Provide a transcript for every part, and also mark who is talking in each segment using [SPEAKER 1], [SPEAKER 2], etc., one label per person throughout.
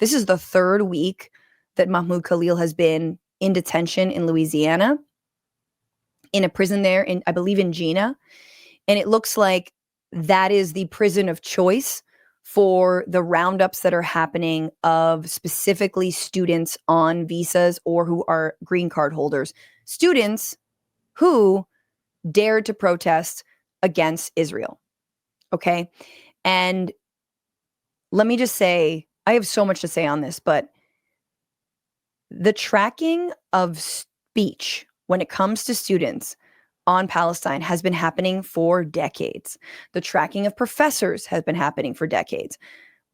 [SPEAKER 1] This is the third week that Mahmoud Khalil has been in detention in Louisiana, in a prison there, I believe in Gina. And it looks like that is the prison of choice for the roundups that are happening of specifically students on visas or who are green card holders. Students who dared to protest against Israel. Okay. And let me just say, I have so much to say on this, but the tracking of speech when it comes to students on Palestine has been happening for decades. The tracking of professors has been happening for decades.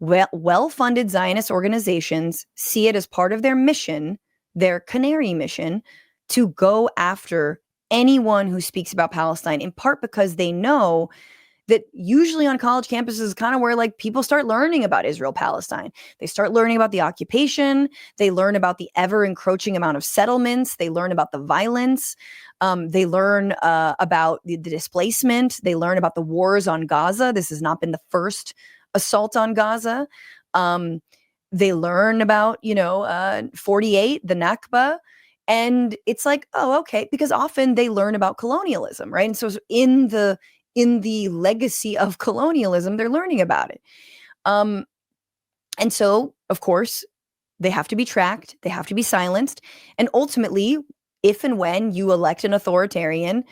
[SPEAKER 1] Well-funded Zionist organizations see it as part of their mission, their canary mission, to go after anyone who speaks about Palestine, in part because they know that usually on college campuses is kind of where like people start learning about Israel, Palestine. They start learning about the occupation. They learn about the ever encroaching amount of settlements. They learn about the violence. They learn about the displacement. They learn about the wars on Gaza. This has not been the first assault on Gaza. They learn about, 48, the Nakba. And it's like, oh, okay, because often they learn about colonialism, right? And so in the legacy of colonialism, they're learning about it. And so, of course, they have to be tracked. They have to be silenced. And ultimately, if and when you elect an authoritarian,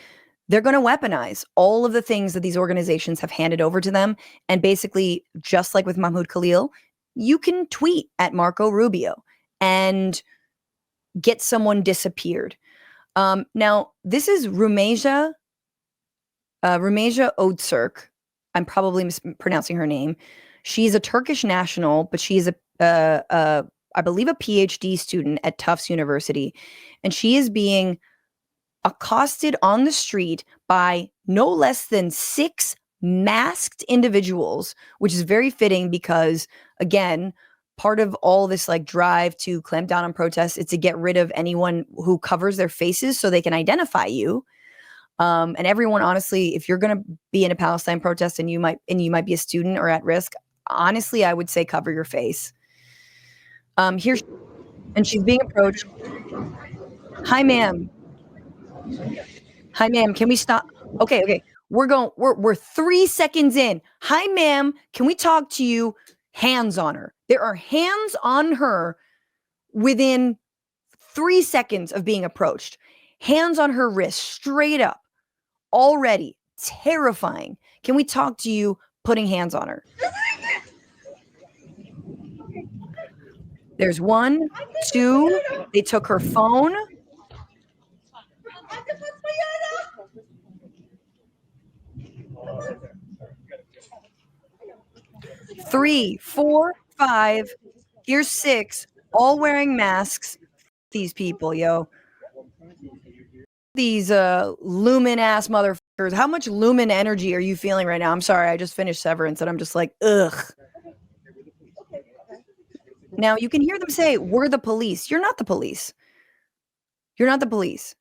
[SPEAKER 1] they're going to weaponize all of the things that these organizations have handed over to them. And basically, just like with Mahmoud Khalil, you can tweet at Marco Rubio and get someone disappeared. Now, this is Rumeysa Ozturk. I'm probably mispronouncing her name. She's a Turkish national, but she's I believe a PhD student at Tufts University, and she is being accosted on the street by no less than 6 masked individuals, which is very fitting because, again, part of all this like drive to clamp down on protests is to get rid of anyone who covers their faces so they can identify you. And everyone, honestly, if you're going to be in a Palestine protest and you might be a student or at risk, honestly, I would say cover your face. Here, and she's being approached. Hi, ma'am. Hi, ma'am. Can we stop? Okay. We're 3 seconds in. Hi, ma'am. Can we talk to you? Hands on her. There are hands on her within 3 seconds of being approached. Hands on her wrist, straight up. Already terrifying. Can we talk to you? Putting hands on her. There's 1, 2. They took her phone. 3, 4, 5. Here's 6. All wearing masks. These people, yo. These lumen ass motherfuckers. How much lumen energy are you feeling right now? I'm sorry, I just finished Severance and I'm just like, ugh. Now you can hear them say, we're the police. You're not the police. You're not the police.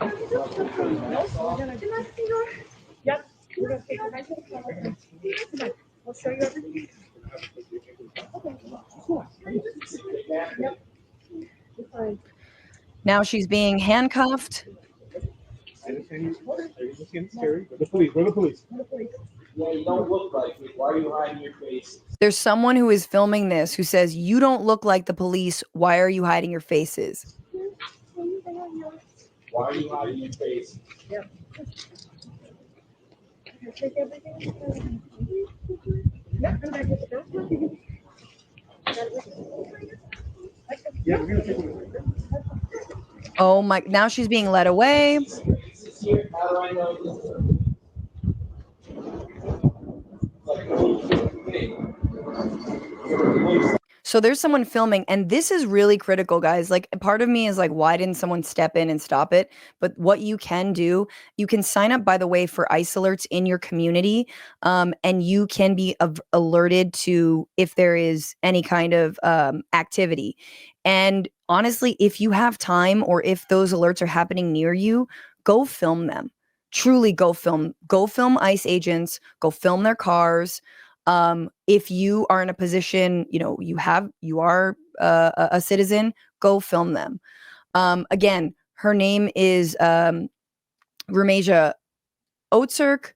[SPEAKER 1] I'll show you everything. Now she's being handcuffed.
[SPEAKER 2] The police. Yeah, you don't look like it. Why are you hiding your face?
[SPEAKER 1] There's someone who is filming this who says, you don't look like the police. Why are you hiding your faces?
[SPEAKER 2] Why are you hiding your face? Yeah.
[SPEAKER 1] Oh my, now she's being led away.
[SPEAKER 2] How do I know this?
[SPEAKER 1] So there's someone filming, and this is really critical, guys. Like, part of me is like, why didn't someone step in and stop it? But what you can do, you can sign up, by the way, for ICE alerts in your community, and you can be alerted to if there is any kind of activity. And honestly, if you have time or if those alerts are happening near you, go film them. Truly go film ICE agents, go film their cars. If you are in a position, you are a citizen, go film them. Again, her name is Rumeysa Ozturk.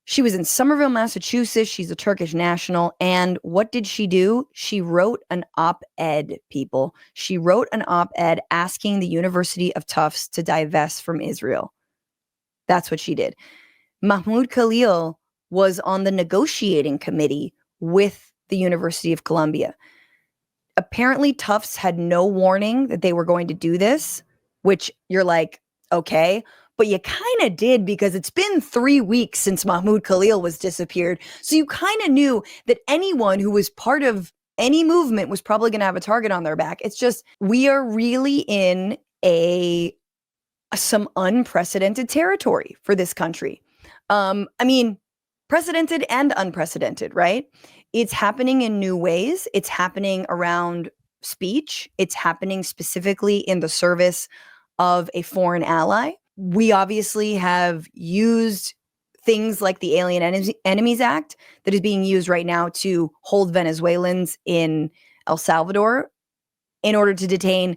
[SPEAKER 1] She was in Somerville, Massachusetts. She's a Turkish national. And what did she do? She wrote an op-ed, people. She wrote an op-ed asking the University of Tufts to divest from Israel. That's what she did. Mahmoud Khalil was on the negotiating committee with the University of Columbia. Apparently, Tufts had no warning that they were going to do this, which you're like, okay. But you kind of did, because it's been 3 weeks since Mahmoud Khalil was disappeared. So you kind of knew that anyone who was part of any movement was probably going to have a target on their back. It's just, we are really in some unprecedented territory for this country. I mean, precedented and unprecedented, right? It's happening in new ways. It's happening around speech. It's happening specifically in the service of a foreign ally. We obviously have used things like the Alien Enemies Act that is being used right now to hold Venezuelans in El Salvador in order to detain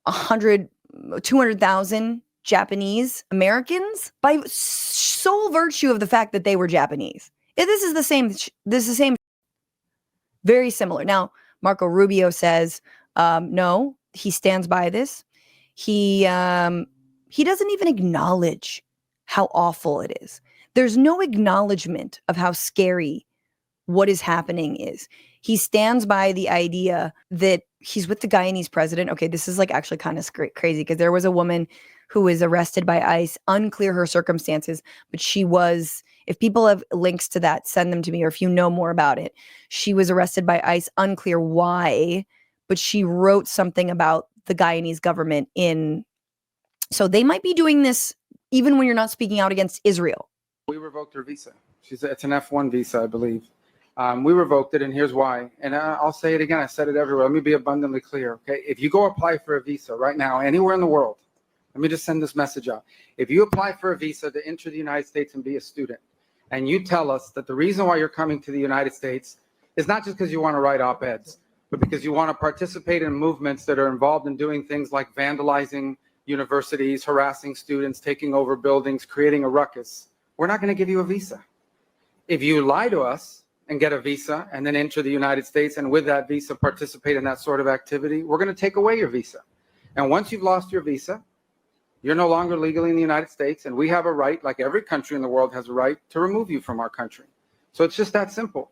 [SPEAKER 1] 200,000 Japanese Americans by sole virtue of the fact that they were Japanese. This is the same, very similar. Now, Marco Rubio says, no, he stands by this. He doesn't even acknowledge how awful it is. There's no acknowledgement of how scary what is happening is. He stands by the idea that he's with the Guyanese president. Okay, this is like actually kind of crazy, because there was a woman who was arrested by ICE, unclear her circumstances, but she was, if people have links to that, send them to me, or if you know more about it. She was arrested by ICE, unclear why, but she wrote something about the Guyanese government so they might be doing this even when you're not speaking out against Israel.
[SPEAKER 3] We revoked her visa. It's an F1 visa, I believe. We revoked it, and here's why. And I'll say it again. I said it everywhere. Let me be abundantly clear, okay? If you go apply for a visa right now, anywhere in the world, let me just send this message out. If you apply for a visa to enter the United States and be a student, and you tell us that the reason why you're coming to the United States is not just because you want to write op-eds, but because you want to participate in movements that are involved in doing things like vandalizing universities, harassing students, taking over buildings, creating a ruckus, we're not going to give you a visa. If you lie to us and get a visa and then enter the United States, and with that visa participate in that sort of activity, we're going to take away your visa. And once you've lost your visa, you're no longer legally in the United States, and we have a right, like every country in the world has a right, to remove you from our country. So it's just that simple.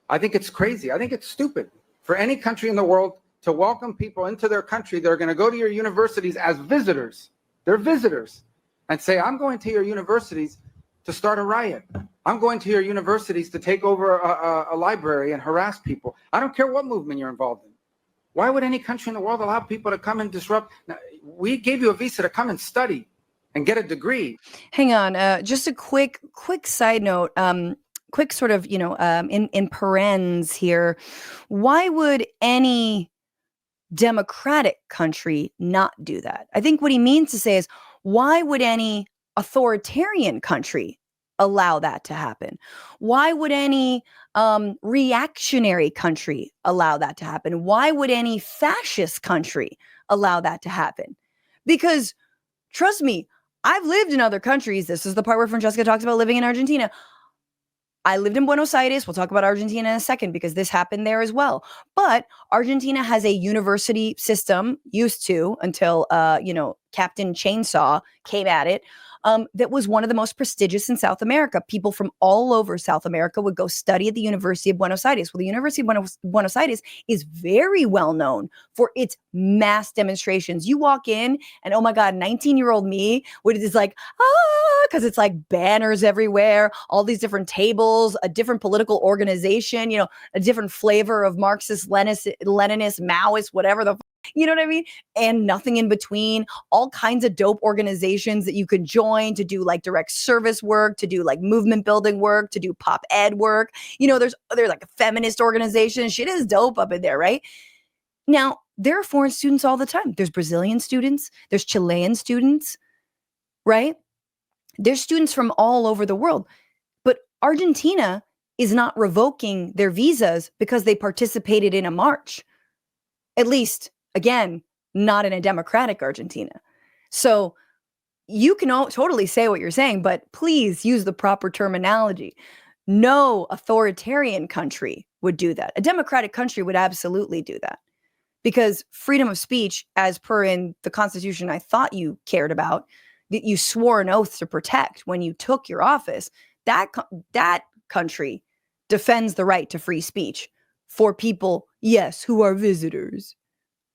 [SPEAKER 3] I think it's crazy. I think it's stupid for any country in the world to welcome people into their country that are going to go to your universities as visitors. They're visitors. And say, I'm going to your universities to start a riot. I'm going to your universities to take over a library and harass people. I don't care what movement you're involved in. Why would any country in the world allow people to come and disrupt? Now, we gave you a visa to come and study and get a degree.
[SPEAKER 1] Hang on, just a quick side note. Quick sort of, in parens here. Why would any democratic country not do that? I think what he means to say is, why would any authoritarian country allow that to happen? Why would any reactionary country allow that to happen? Why would any fascist country allow that to happen? Because trust me, I've lived in other countries. This is the part where Francesca talks about living in Argentina. I lived in Buenos Aires. We'll talk about Argentina in a second, because this happened there as well. But Argentina has a university system, used to, until, Captain Chainsaw came at it, that was one of the most prestigious in South America. People from all over South America would go study at the University of Buenos Aires. Well, the University of Buenos Aires is very well known for its mass demonstrations. You walk in and, oh my God, 19-year-old me is like, because it's like banners everywhere, all these different tables, a different political organization, a different flavor of Marxist, Leninist, Maoist, whatever the you know what I mean? And nothing in between, all kinds of dope organizations that you could join to do like direct service work, to do like movement building work, to do pop ed work. There's like a feminist organization. Shit is dope up in there, right? Now, there are foreign students all the time. There's Brazilian students, there's Chilean students, right? There's students from all over the world. But Argentina is not revoking their visas because they participated in a march. At least, again, not in a democratic Argentina. So you can totally say what you're saying, but please use the proper terminology. No authoritarian country would do that. A democratic country would absolutely do that, because freedom of speech, as per in the Constitution I thought you cared about, that you swore an oath to protect when you took your office, that country defends the right to free speech for people, yes, who are visitors,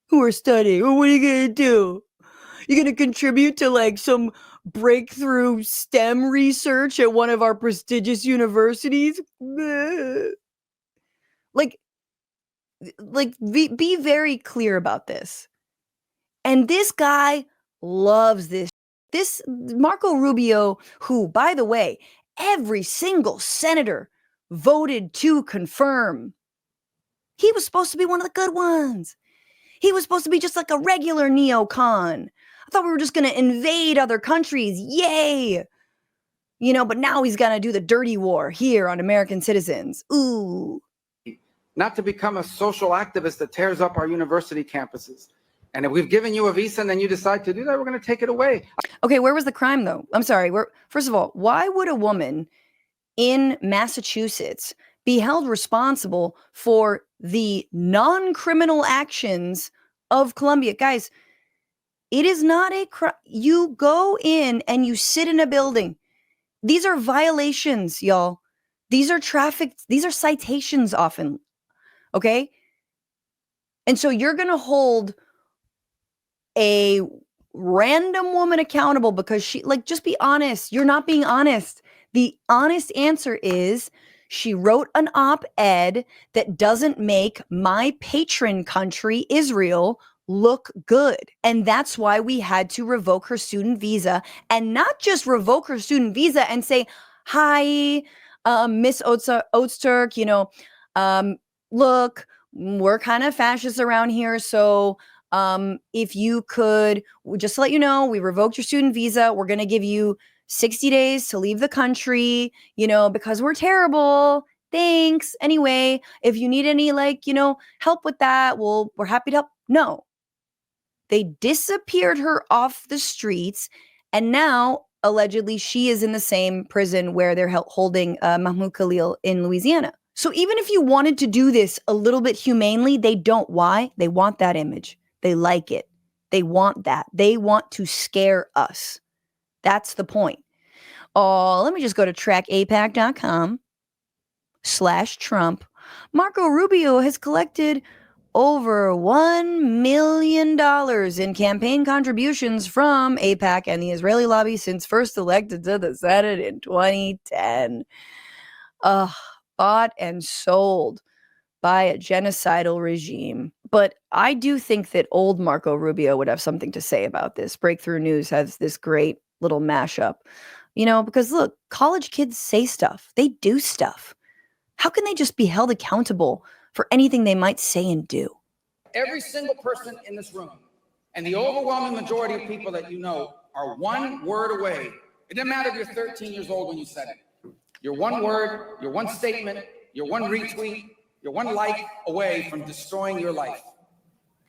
[SPEAKER 1] who are studying. Well, what are you going to do? You're going to contribute to like some breakthrough STEM research at one of our prestigious universities? Like be very clear about this. And this guy loves this. This Marco Rubio, who, by the way, every single senator voted to confirm. He was supposed to be one of the good ones. He was supposed to be just like a regular neocon. I thought we were just going to invade other countries. Yay. You know, but now he's going to do the dirty war here on American citizens. Ooh.
[SPEAKER 3] Not to become a social activist that tears up our university campuses. And if we've given you a visa and then you decide to do that, we're going to take it away.
[SPEAKER 1] Okay, where was the crime, though? I'm sorry. First of all, why would a woman in Massachusetts be held responsible for the non-criminal actions of Colombia? Guys, it is not a crime. You go in and you sit in a building. These are violations, y'all. These are citations often. Okay? And so you're going to hold a random woman accountable because she, like, just be honest. You're not being honest. The honest answer is she wrote an op-ed that doesn't make my patron country, Israel, look good. And that's why we had to revoke her student visa, and not just revoke her student visa and say, hi, Miss Ozturk, you know, look, we're kind of fascists around here. So if you could, just to let you know, we revoked your student visa. We're going to give you 60 days to leave the country, you know, because we're terrible. Thanks. Anyway, if you need any, like, you know, help with that, we're happy to help. No. They disappeared her off the streets, and now allegedly she is in the same prison where they're holding Mahmoud Khalil in Louisiana. So even if you wanted to do this a little bit humanely, they don't. Why? They want that image. They like it. They want that. They want to scare us. That's the point. Oh, let me just go to trackapac.com/Trump. Marco Rubio has collected over $1 million in campaign contributions from AIPAC and the Israeli lobby since first elected to the Senate in 2010. Bought and sold by a genocidal regime. But I do think that old Marco Rubio would have something to say about this. Breakthrough News has this great little mashup, you know, because look, college kids say stuff. They do stuff. How can they just be held accountable for anything they might say and do?
[SPEAKER 4] Every single person in this room and the overwhelming majority of people that you know are one word away. It doesn't matter if you're 13 years old when you said it. You're one word, you're one statement, you're one retweet, you're one like away from destroying your life.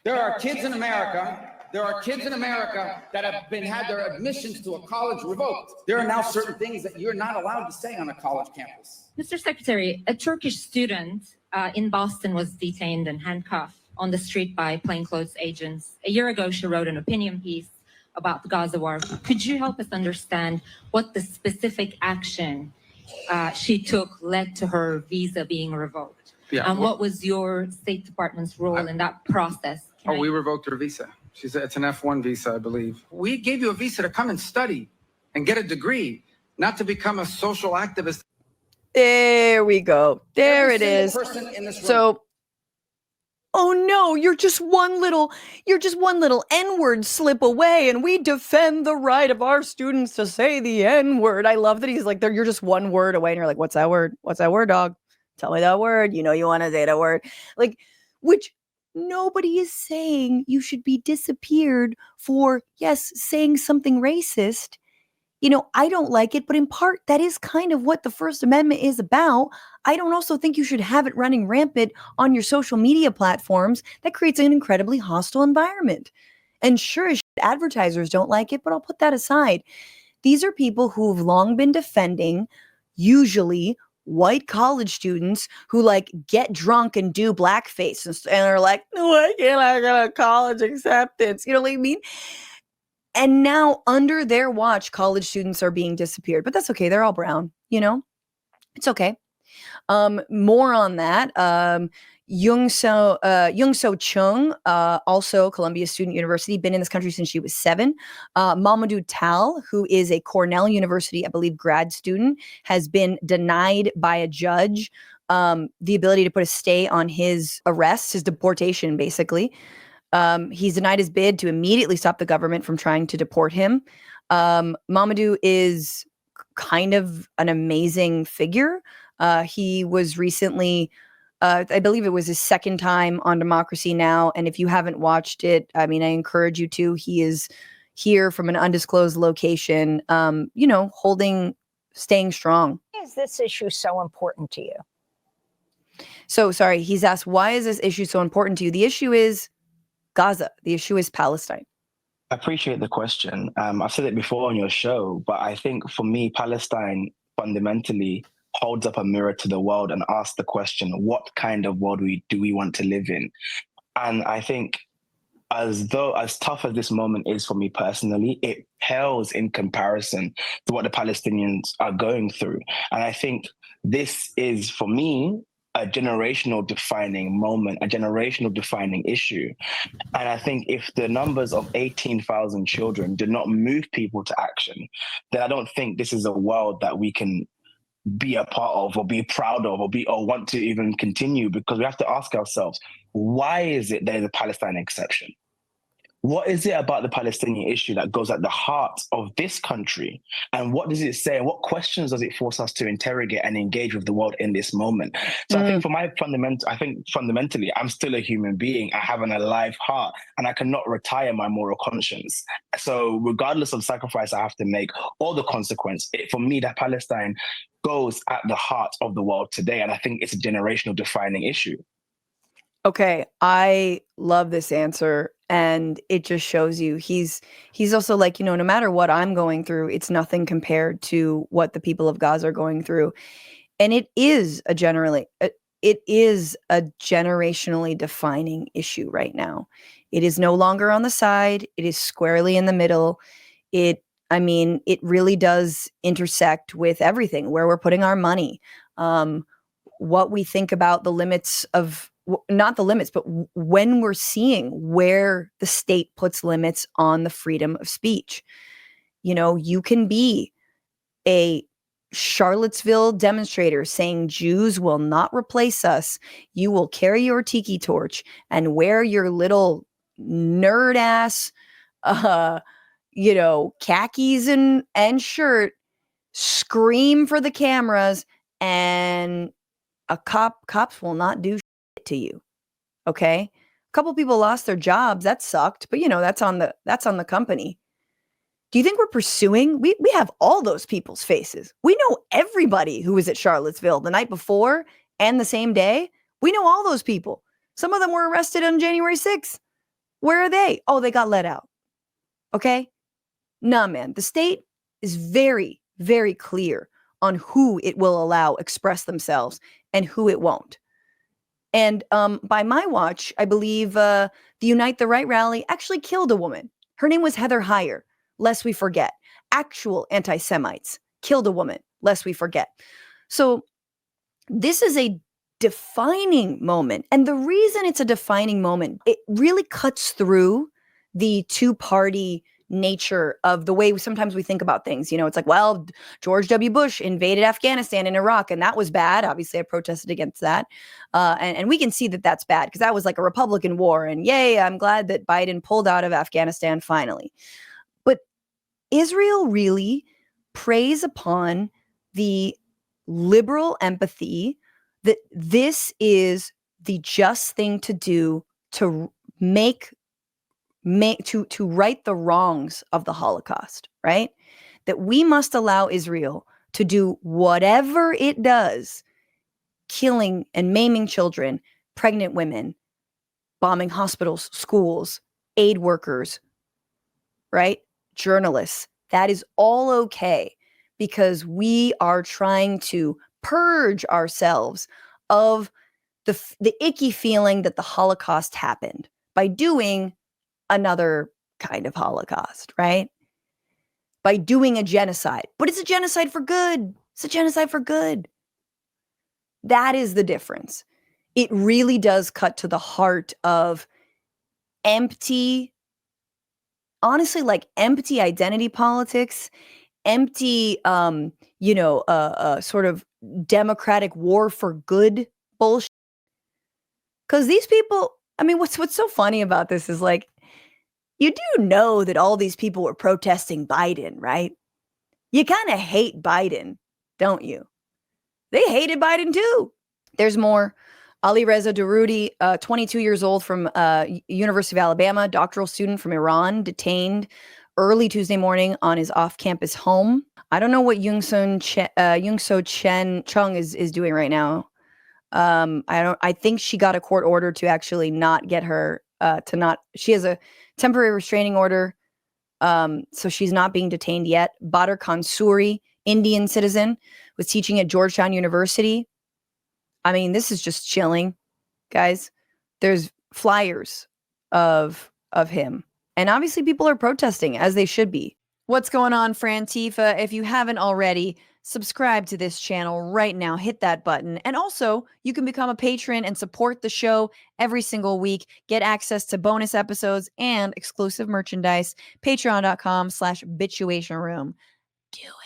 [SPEAKER 4] There are kids in America that have had their admissions to a college revoked. There are now certain things that you're not allowed to say on a college campus.
[SPEAKER 5] Mr. Secretary, a Turkish student in Boston was detained and handcuffed on the street by plainclothes agents. A year ago, she wrote an opinion piece about the Gaza war. Could you help us understand what the specific action she took led to her visa being revoked?
[SPEAKER 3] Yeah,
[SPEAKER 5] and what was your State Department's role in that process?
[SPEAKER 3] We revoked her visa. It's an F1 visa, I believe. We gave you a visa to come and study and get a degree, not to become a social activist.
[SPEAKER 1] There we go. There it is. So, oh no, you're just one little N-word slip away, and we defend the right of our students to say the N-word. I love that he's like, you're just one word away, and you're like, what's that word? What's that word, dog? Tell me that word. You know you want to say that word. Like, which nobody is saying you should be disappeared for, yes, saying something racist. I don't like it, but in part, that is kind of what the First Amendment is about. I don't also think you should have it running rampant on your social media platforms. That creates an incredibly hostile environment. And sure as shit, advertisers don't like it, but I'll put that aside. These are people who've long been defending, usually white college students who like get drunk and do blackface and are like, why can't I get a college acceptance? You know what I mean? And now under their watch, college students are being disappeared, but that's okay. They're all brown, it's okay. More on that. Young So Chung, also Columbia Student University, been in this country since she was 7. Mamadou Tal, who is a Cornell University, I believe, grad student, has been denied by a judge the ability to put a stay on his arrest, his deportation, basically. He's denied his bid to immediately stop the government from trying to deport him. Mamadou is kind of an amazing figure. He was recently, I believe it was his second time on Democracy Now! And if you haven't watched it, I mean, I encourage you to. He is here from an undisclosed location, staying strong.
[SPEAKER 6] Why is this issue so important to you?
[SPEAKER 1] So, sorry, he's asked, why is this issue so important to you? The issue is Gaza. The issue is Palestine.
[SPEAKER 7] I appreciate the question. I've said it before on your show, but I think for me, Palestine fundamentally holds up a mirror to the world and asks the question, what kind of world do we want to live in? And I think as tough as this moment is for me personally, it pales in comparison to what the Palestinians are going through. And I think this is, for me, a generational defining moment, a generational defining issue. And I think if the numbers of 18,000 children do not move people to action, then I don't think this is a world that we can be a part of or be proud of or want to even continue, because we have to ask ourselves, why is it there's a Palestine exception? What is it about the Palestinian issue that goes at the heart of this country? And what does it say? And what questions does it force us to interrogate and engage with the world in this moment? So I think fundamentally, I'm still a human being. I have an alive heart and I cannot retire my moral conscience. So regardless of sacrifice I have to make or the consequence, for me, that Palestine goes at the heart of the world today. And I think it's a generational defining issue.
[SPEAKER 1] Okay, I love this answer, and it just shows you he's also like, no matter what I'm going through, it's nothing compared to what the people of Gaza are going through. And it is a generationally defining issue right now. It is no longer on the side, it is squarely in the middle. It really does intersect with everything, where we're putting our money, what we think about the limits of, not the limits, but when we're seeing where the state puts limits on the freedom of speech. You can be a Charlottesville demonstrator saying Jews will not replace us. You will carry your tiki torch and wear your little nerd ass, khakis and shirt, scream for the cameras, and cops will not do to you. Okay, a couple people lost their jobs. That sucked, but that's on the company. Do you think we're pursuing? We have all those people's faces. We know everybody who was at Charlottesville the night before and the same day. We know all those people. Some of them were arrested on January 6th. Where are they? Oh, they got let out. Okay, nah, man. The state is very, very clear on who it will allow express themselves and who it won't. And by my watch, I believe the Unite the Right rally actually killed a woman. Her name was Heather Heyer, lest we forget. Actual anti-Semites killed a woman, lest we forget. So this is a defining moment. And the reason it's a defining moment, it really cuts through the two-party nature of the way sometimes we think about things. It's like, well, George W. Bush invaded Afghanistan and Iraq, and that was bad. Obviously, I protested against that. And we can see that that's bad because that was like a Republican war. And yay, I'm glad that Biden pulled out of Afghanistan finally. But Israel really preys upon the liberal empathy that this is the just thing to do to to right the wrongs of the Holocaust, right? that we must allow Israel to do whatever it does, killing and maiming children, pregnant women, bombing hospitals, schools, aid workers, right? Journalists. That is all okay because we are trying to purge ourselves of the icky feeling that the Holocaust happened by doing another kind of Holocaust, right? By doing a genocide. But it's a genocide for good. It's a genocide for good. That is the difference. It really does cut to the heart of empty, honestly, like empty identity politics, empty, sort of democratic war for good bullshit. Because these people, I mean, what's so funny about this is like, you do know that all these people were protesting Biden, right? You kind of hate Biden, don't you? They hated Biden too. There's more. Ali Reza Daroudi, 22 years old from University of Alabama, doctoral student from Iran, detained early Tuesday morning on his off-campus home. I don't know what Youngso Chung is doing right now. I think she got a court order to actually not get her she has a temporary restraining order. So she's not being detained yet. Badr Khansuri, Indian citizen, was teaching at Georgetown University. I mean, this is just chilling, guys. There's flyers of him. And obviously people are protesting, as they should be. What's going on, Frantifa? If you haven't already, subscribe to this channel right now. Hit that button. And also, you can become a patron and support the show every single week. Get access to bonus episodes and exclusive merchandise. Patreon.com/bitchuation room. Do it.